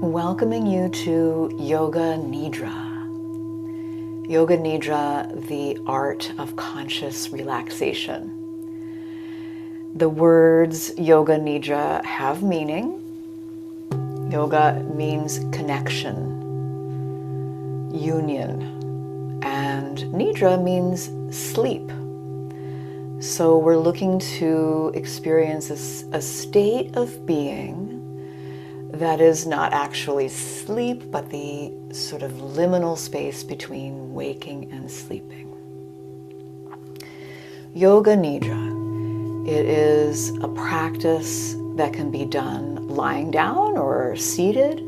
welcoming you to Yoga Nidra. Yoga Nidra, the art of conscious relaxation. The words Yoga Nidra have meaning. Yoga means connection, union, and Nidra means sleep. So we're looking to experience a state of being that is not actually sleep, but the sort of liminal space between waking and sleeping. Yoga Nidra, it is a practice that can be done lying down or seated.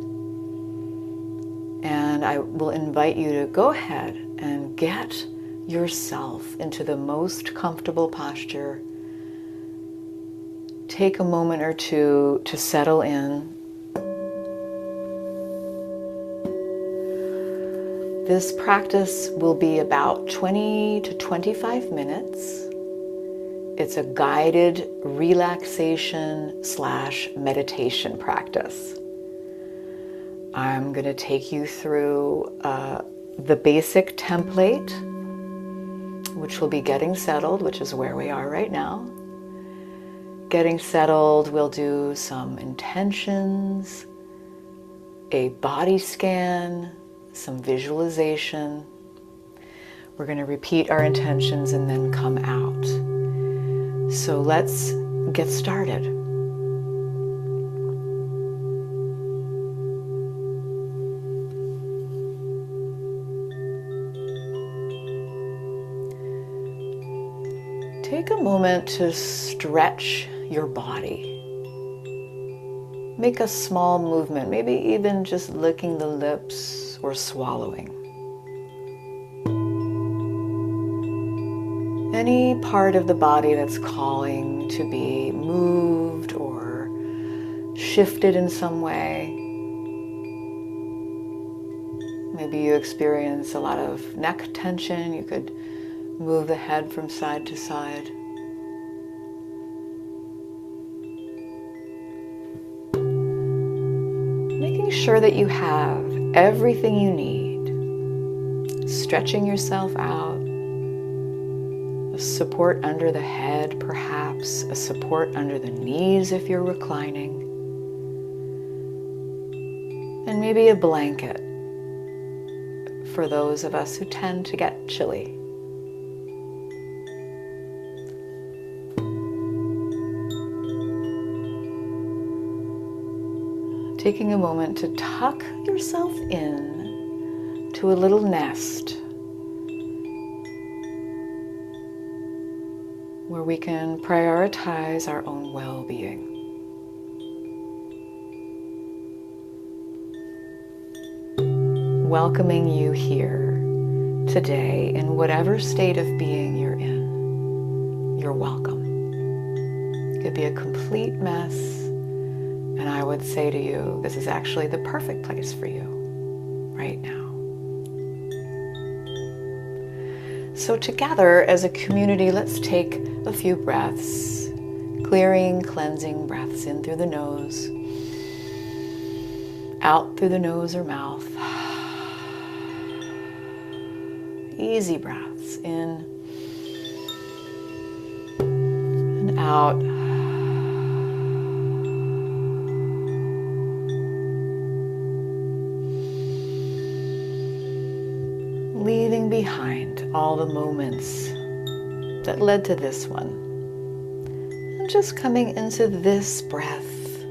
And I will invite you to go ahead and get yourself into the most comfortable posture. Take a moment or two to settle in. This practice will be about 20 to 25 minutes. It's a guided relaxation/meditation practice. I'm going to take you through the basic template, which will be getting settled, which is where we are right now. Getting settled, we'll do some intentions, a body scan, some visualization. We're going to repeat our intentions and then come out. So let's get started. Take a moment to stretch your body. Make a small movement, maybe even just licking the lips or swallowing. Any part of the body that's calling to be moved or shifted in some way. Maybe you experience a lot of neck tension. You could move the head from side to side. Making sure that you have everything you need. Stretching yourself out. A support under the head, perhaps. A support under the knees if you're reclining. And maybe a blanket for those of us who tend to get chilly. Taking a moment to tuck yourself in to a little nest where we can prioritize our own well-being. Welcoming you here today in whatever state of being you're in. You're welcome. It could be a complete mess. And I would say to you, this is actually the perfect place for you right now. So together as a community, let's take a few breaths, clearing, cleansing breaths in through the nose, out through the nose or mouth. Easy breaths in and out. Leaving behind all the moments that led to this one. And just coming into this breath,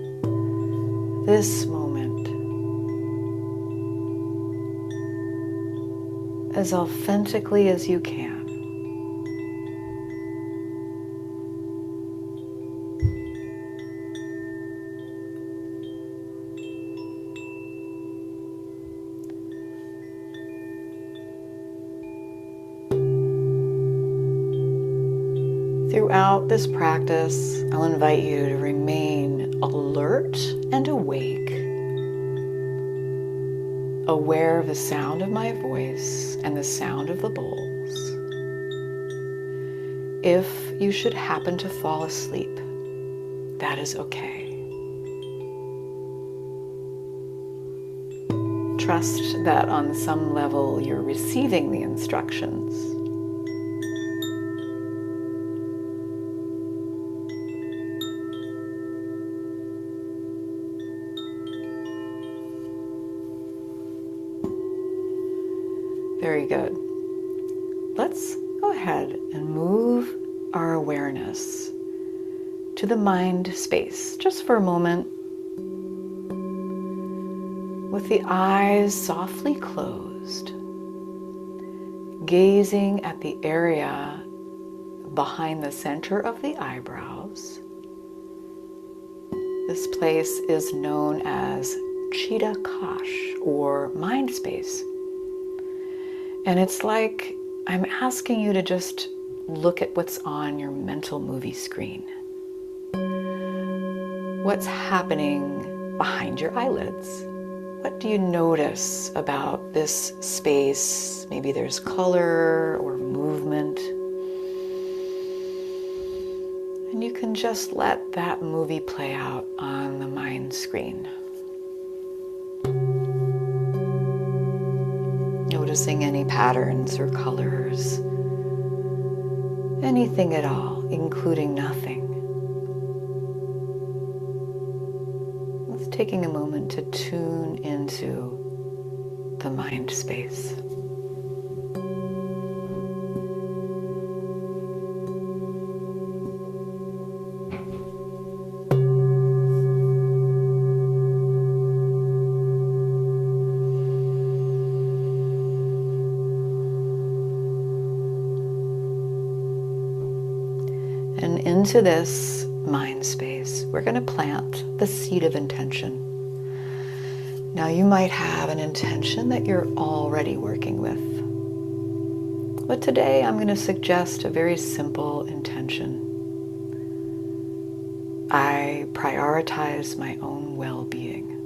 this moment, as authentically as you can. Throughout this practice, I'll invite you to remain alert and awake, aware of the sound of my voice and the sound of the bowls. If you should happen to fall asleep, that is okay. trust that on some level you're receiving the instructions. Very good. Let's go ahead and move our awareness to the mind space, just for a moment, with the eyes softly closed, gazing at the area behind the center of the eyebrows. This place is known as Chitta Kash, or mind space. And it's like I'm asking you to just look at what's on your mental movie screen. What's happening behind your eyelids? What do you notice about this space? Maybe there's color or movement. And you can just let that movie play out on the mind screen. Noticing any patterns or colors, anything at all, including nothing. Let's taking a moment to tune into the mind space. And into this mind space, we're going to plant the seed of intention. Now, you might have an intention that you're already working with. But today I'm going to suggest a very simple intention. I prioritize my own well-being.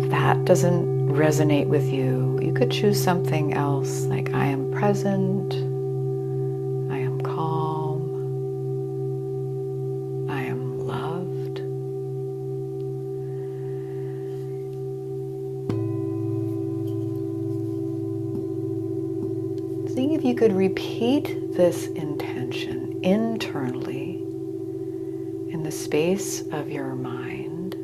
If that doesn't resonate with you, you could choose something else, like I am present, I am calm, I am loved. Seeing if you could repeat this intention internally in the space of your mind.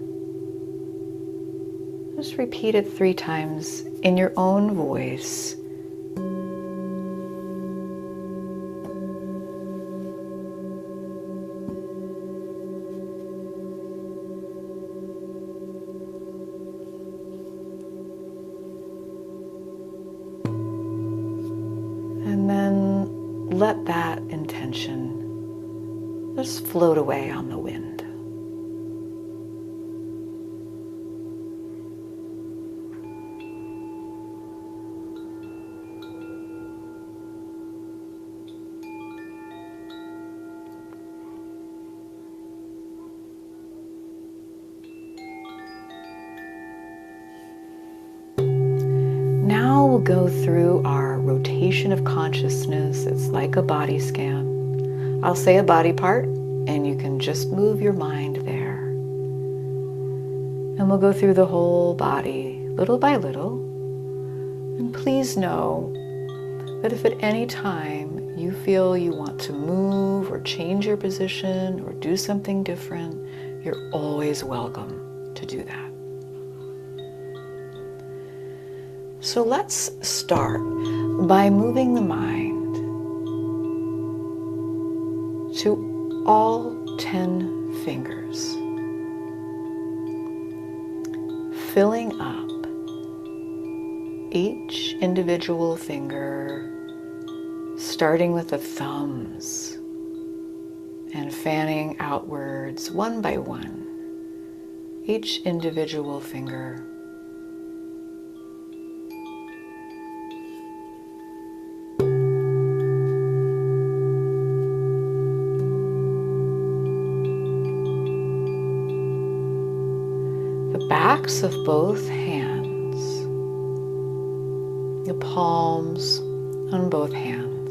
Just repeat it 3 times in your own voice. And then let that intention just float away on the wind. Now we'll go through our rotation of consciousness. It's like a body scan. I'll say a body part, and you can just move your mind there. And we'll go through the whole body, little by little. And please know that if at any time you feel you want to move or change your position or do something different, you're always welcome to do that. So let's start by moving the mind to all 10 fingers, filling up each individual finger, starting with the thumbs and fanning outwards one by one, each individual finger. Backs of both hands, the palms on both hands,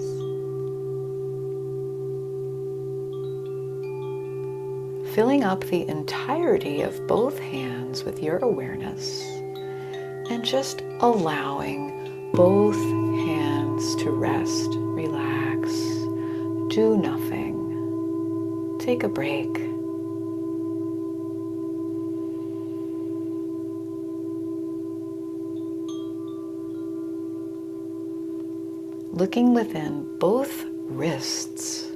filling up the entirety of both hands with your awareness and just allowing both hands to rest, relax, do nothing. Take a break. Looking within both wrists.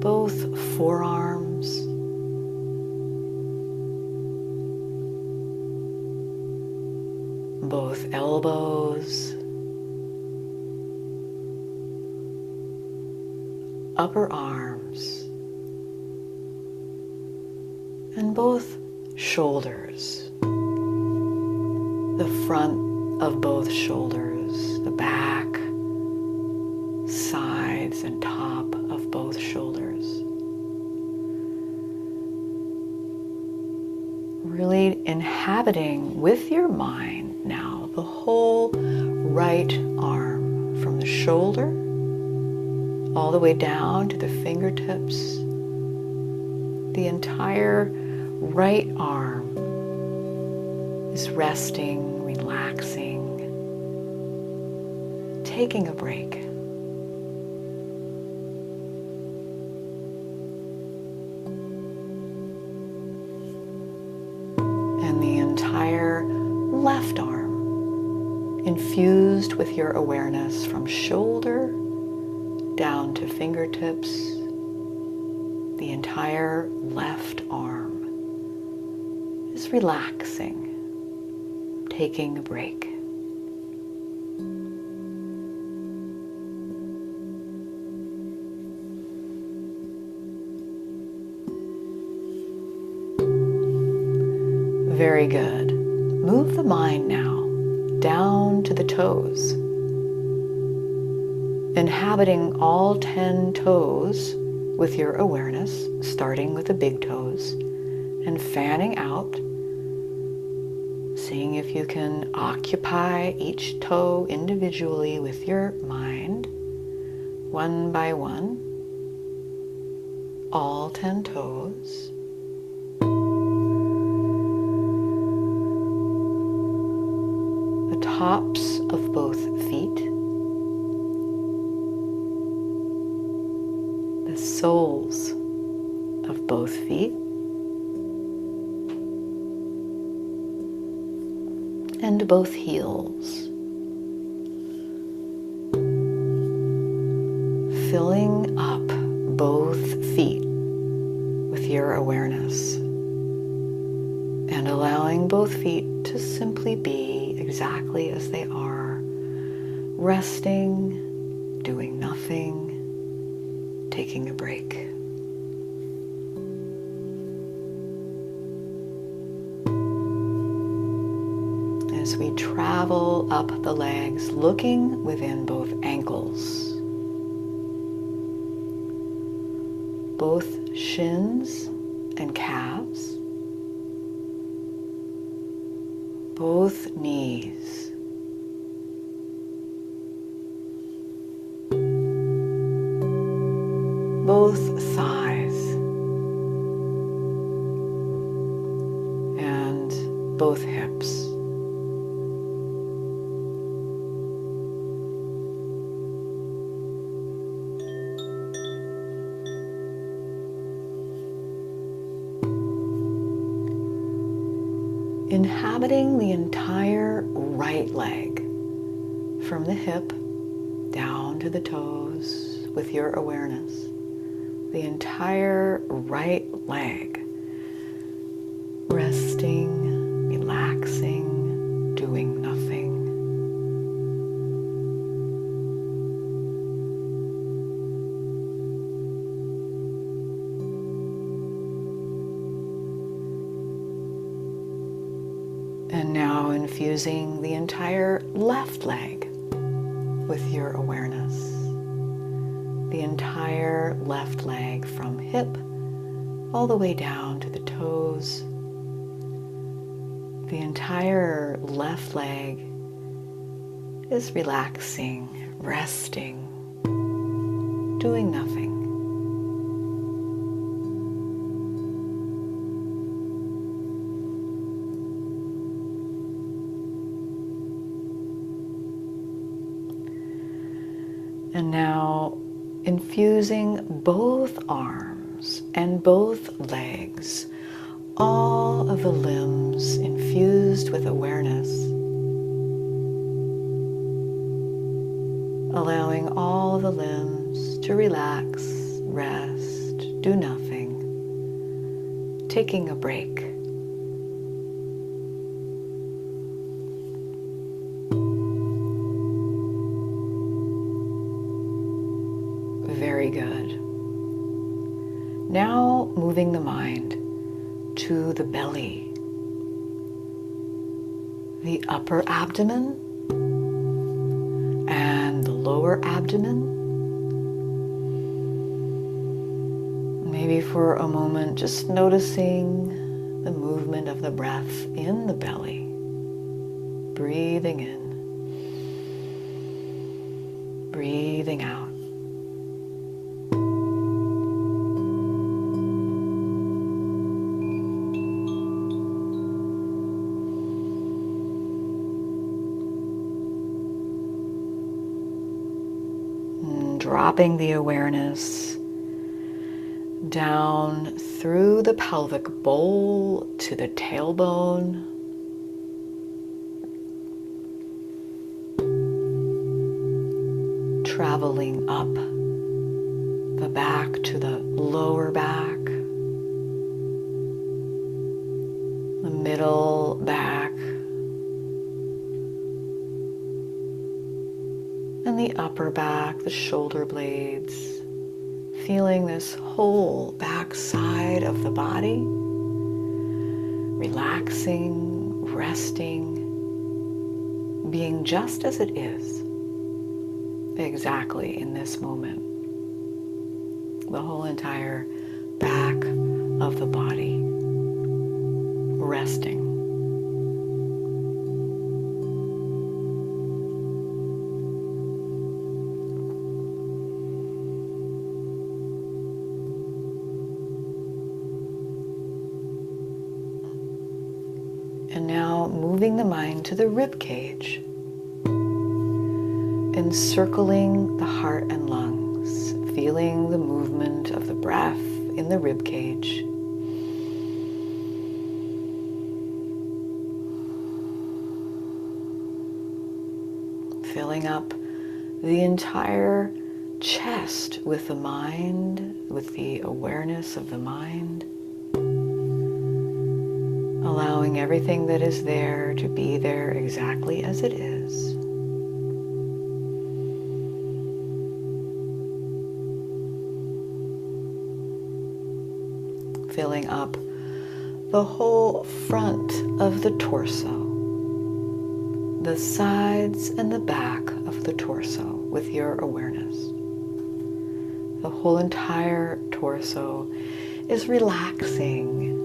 Both forearms. Both elbows. Upper arms. And both shoulders. The front of both shoulders, the back, sides, and top of both shoulders. Really inhabiting with your mind now the whole right arm from the shoulder all the way down to the fingertips. The entire right arm is resting, relaxing, taking a break. And the entire left arm infused with your awareness from shoulder down to fingertips. The entire left arm is relaxing, taking a break. Very good. Move the mind now down to the toes, inhabiting all 10 toes with your awareness, starting with the big toes and fanning out, seeing if you can occupy each toe individually with your mind, one by one, all 10 toes. The tops of both feet, the soles of both feet, and both heels, filling up both feet with your awareness and allowing both feet to simply be exactly as they are, resting, doing nothing, taking a break. As we travel up the legs, looking within both ankles, both shins and calves, both knees, both thighs, and both hips. Inhabiting the entire right leg from the hip down to the toes with your awareness. The entire right leg, resting, relaxing, doing nothing. And now infusing the entire left leg with your awareness. The entire left leg from hip all the way down to the toes. The entire left leg is relaxing, resting, doing nothing. And now infusing both arms and both legs, all of the limbs infused with awareness, allowing all the limbs to relax, rest, do nothing, taking a break. Very good. Now moving the mind to the belly, the upper abdomen and the lower abdomen. Maybe for a moment just noticing the movement of the breath in the belly, breathing in, breathing out. Dropping the awareness down through the pelvic bowl to the tailbone. Traveling up the back to the lower back, the middle back, and the upper back, the shoulder blades, feeling this whole back side of the body, relaxing, resting, being just as it is, exactly in this moment. The whole entire back of the body, resting. And now moving the mind to the rib cage, encircling the heart and lungs, feeling the movement of the breath in the rib cage. Filling up the entire chest with the mind, with the awareness of the mind. Allowing everything that is there to be there exactly as it is. Filling up the whole front of the torso, the sides and the back of the torso with your awareness. The whole entire torso is relaxing,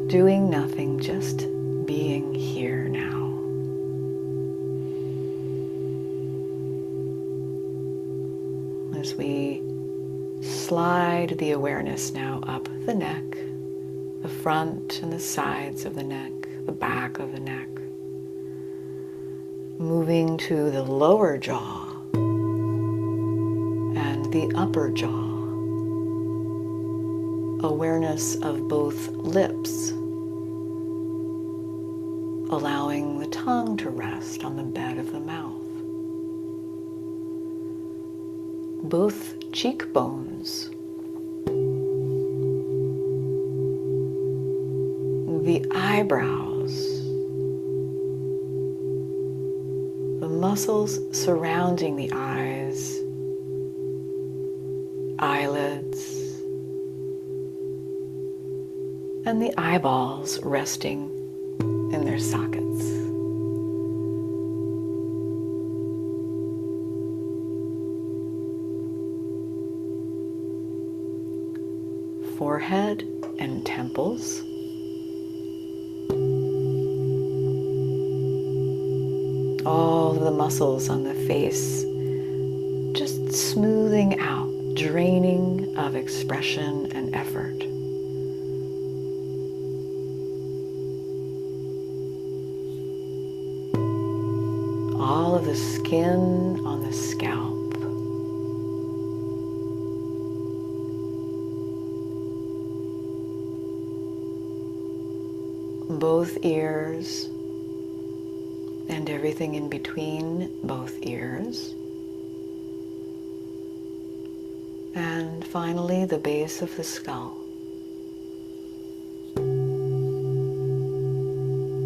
doing nothing, just being here now. As we slide the awareness now up the neck, the front and the sides of the neck, the back of the neck, moving to the lower jaw and the upper jaw. Awareness of both lips, allowing the tongue to rest on the bed of the mouth. Both cheekbones, the eyebrows, the muscles surrounding the eyes, eyelids, and the eyeballs resting in their sockets. Forehead and temples. All of the muscles on the face just smoothing out draining of expression and effort. All of the skin on the scalp. Both ears and everything in between both ears. And finally, the base of the skull.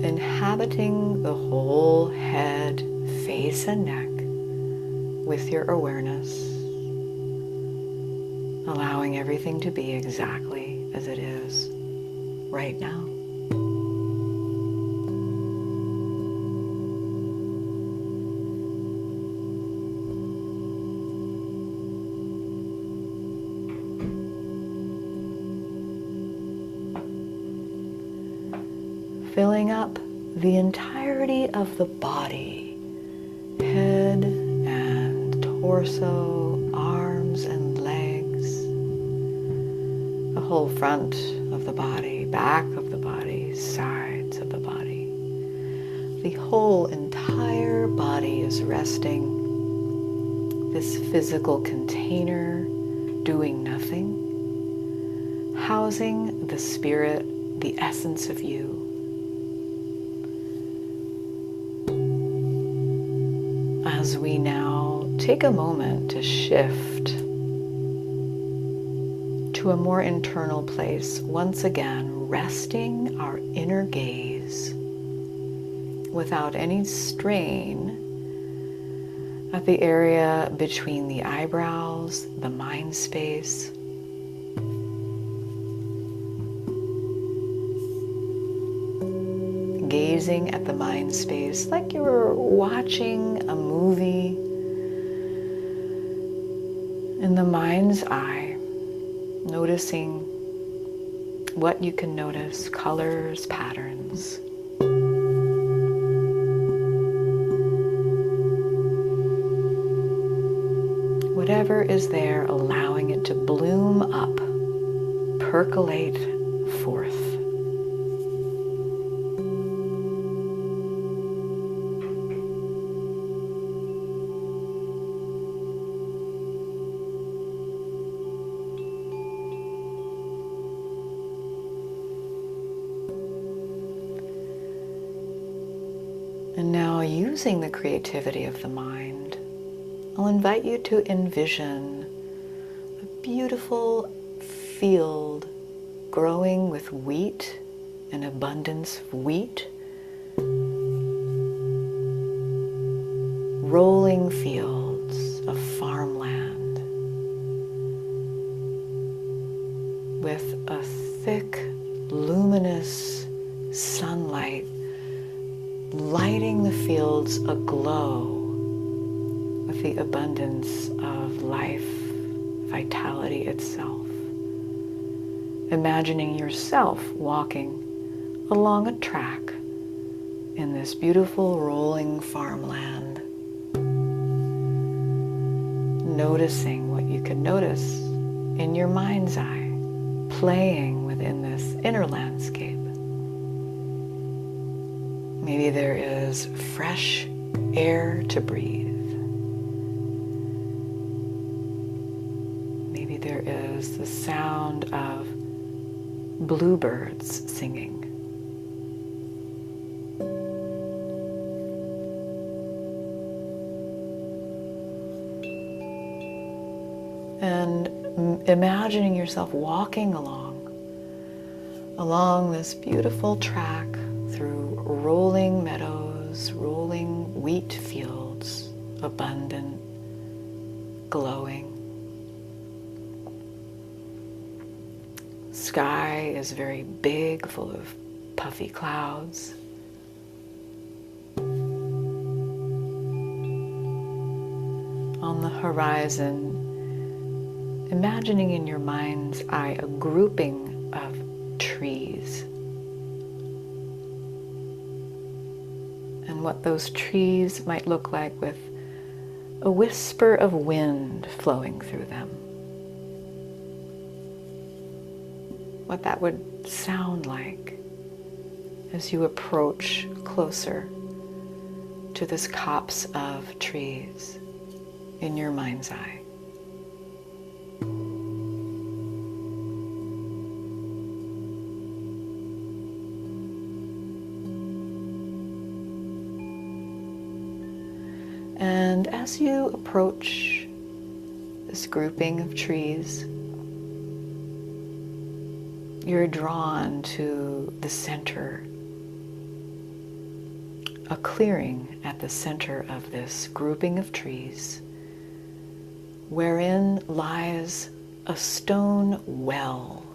Inhabiting the whole head, face, and neck with your awareness, allowing everything to be exactly as it is right now. Filling up the entirety of the body, head and torso, arms and legs, the whole front of the body, back of the body, sides of the body. The whole entire body is resting, this physical container doing nothing, housing the spirit, the essence of you. As we now take a moment to shift to a more internal place, once again resting our inner gaze without any strain at the area between the eyebrows, the mind space. Gazing at the mind space like you were watching a movie in the mind's eye, noticing what you can notice, colors, patterns. Whatever is there, allowing it to bloom up, percolate forth. And now, using the creativity of the mind, I'll invite you to envision a beautiful field growing with wheat, an abundance of wheat, rolling fields of farmland with a thick, luminous sunlight lighting the fields aglow with the abundance of life, vitality itself. Imagining yourself walking along a track in this beautiful rolling farmland. Noticing what you can notice in your mind's eye, playing within this inner landscape. Maybe there is fresh air to breathe. Maybe there is the sound of bluebirds singing. And imagining yourself walking along this beautiful track through rolling meadows, rolling wheat fields, abundant, glowing. Sky is very big, full of puffy clouds. On the horizon, imagining in your mind's eye a grouping of trees. And what those trees might look like with a whisper of wind flowing through them. what that would sound like as you approach closer to this copse of trees in your mind's eye. And as you approach this grouping of trees, you're drawn to the center, a clearing at the center of this grouping of trees, wherein lies a stone well,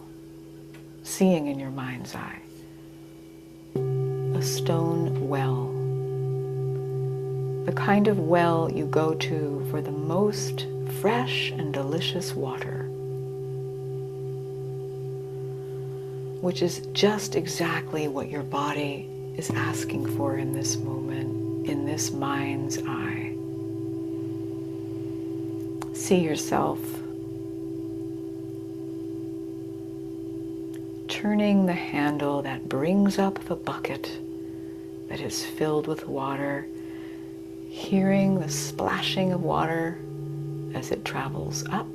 seeing in your mind's eye, a stone well. The kind of well you go to for the most fresh and delicious water, which is just exactly what your body is asking for in this moment, in this mind's eye. See yourself turning the handle that brings up the bucket that is filled with water, hearing the splashing of water as it travels up,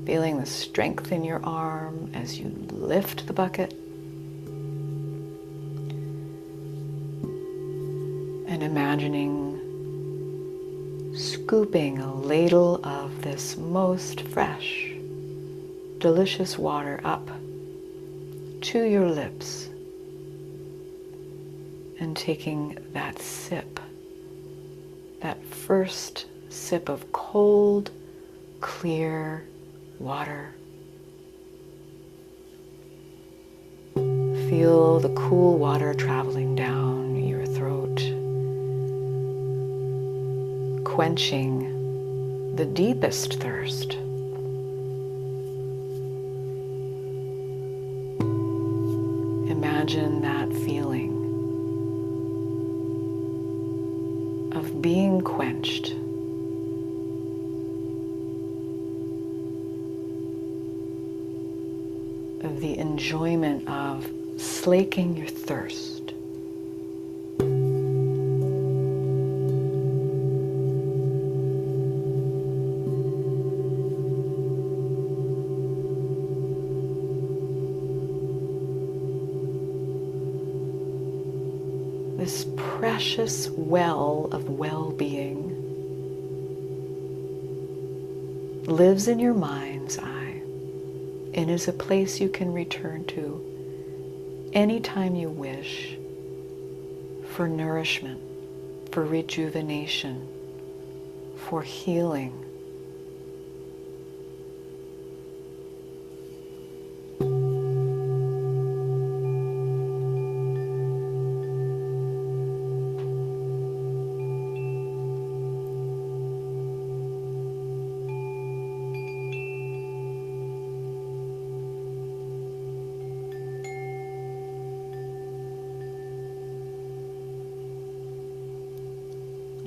feeling the strength in your arm as you lift the bucket, and imagining scooping a ladle of this most fresh, delicious water up to your lips and taking that sip, that first sip of cold, clear water. Feel the cool water traveling down your throat, quenching the deepest thirst. Imagine that feeling of being quenched, of the enjoyment of slaking your thirst. This precious well of well-being lives in your mind's eye and is a place you can return to anytime you wish for nourishment, for rejuvenation, for healing.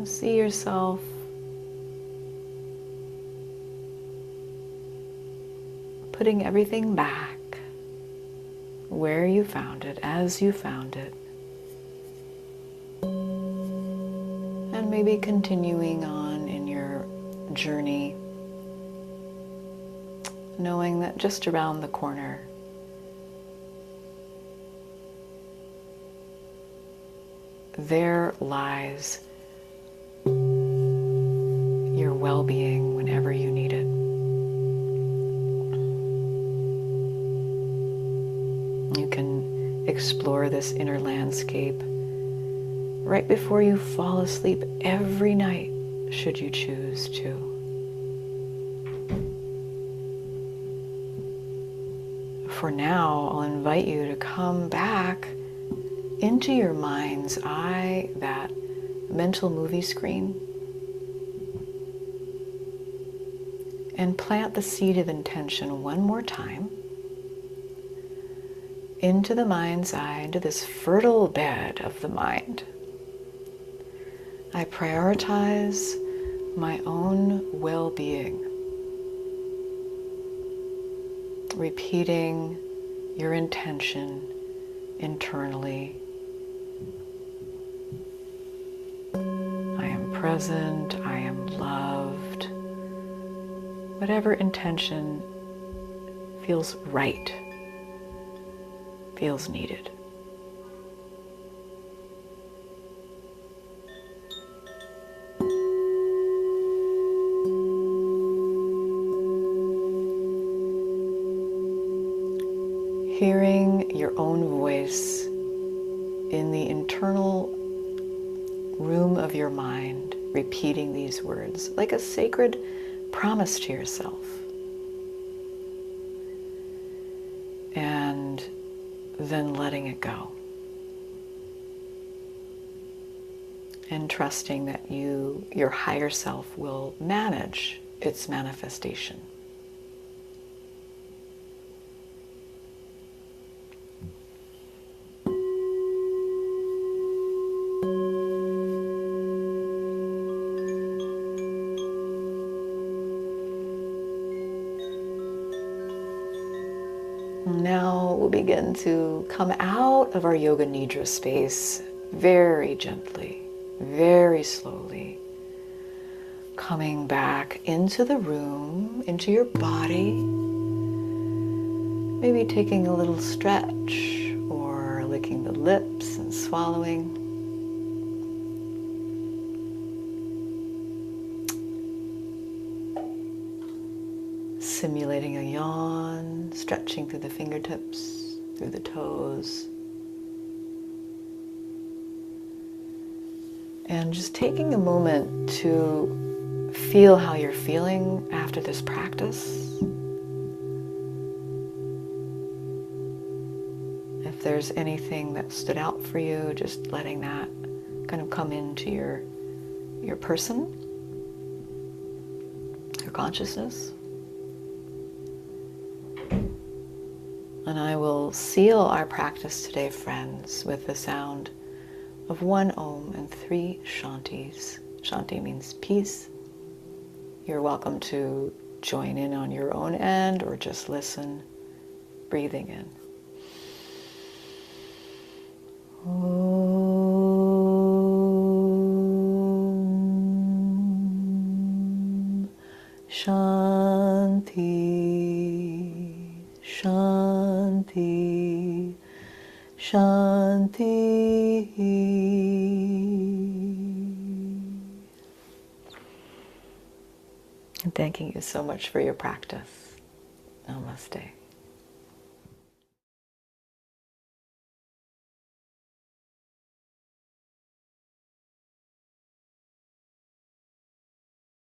See yourself putting everything back where you found it, as you found it, and maybe continuing on in your journey, knowing that just around the corner there lies your well-being whenever you need it. You can explore this inner landscape right before you fall asleep every night, should you choose to. For now, I'll invite you to come back into your mind's eye, that mental movie screen, and plant the seed of intention one more time into the mind's eye, into this fertile bed of the mind. I prioritize my own well-being repeating your intention internally. I am present, I am loved. Whatever intention feels right, feels needed. Hearing your own voice in the internal room of your mind, repeating these words like a sacred promise to yourself. And then letting it go. And trusting that your higher self will manage its manifestation. Now we'll begin to come out of our Yoga Nidra space very gently, very slowly, coming back into the room, into your body, maybe taking a little stretch or licking the lips and swallowing. Simulating a yawn, stretching through the fingertips, through the toes. And just taking a moment to feel how you're feeling after this practice. If there's anything that stood out for you, just letting that kind of come into your person, your consciousness. And I will seal our practice today, friends, with the sound of 1 Om and 3 Shantis. Shanti means peace. You're welcome to join in on your own end or just listen, breathing in. Om Shanti, Shanti, Shanti. And thanking you so much for your practice. Namaste.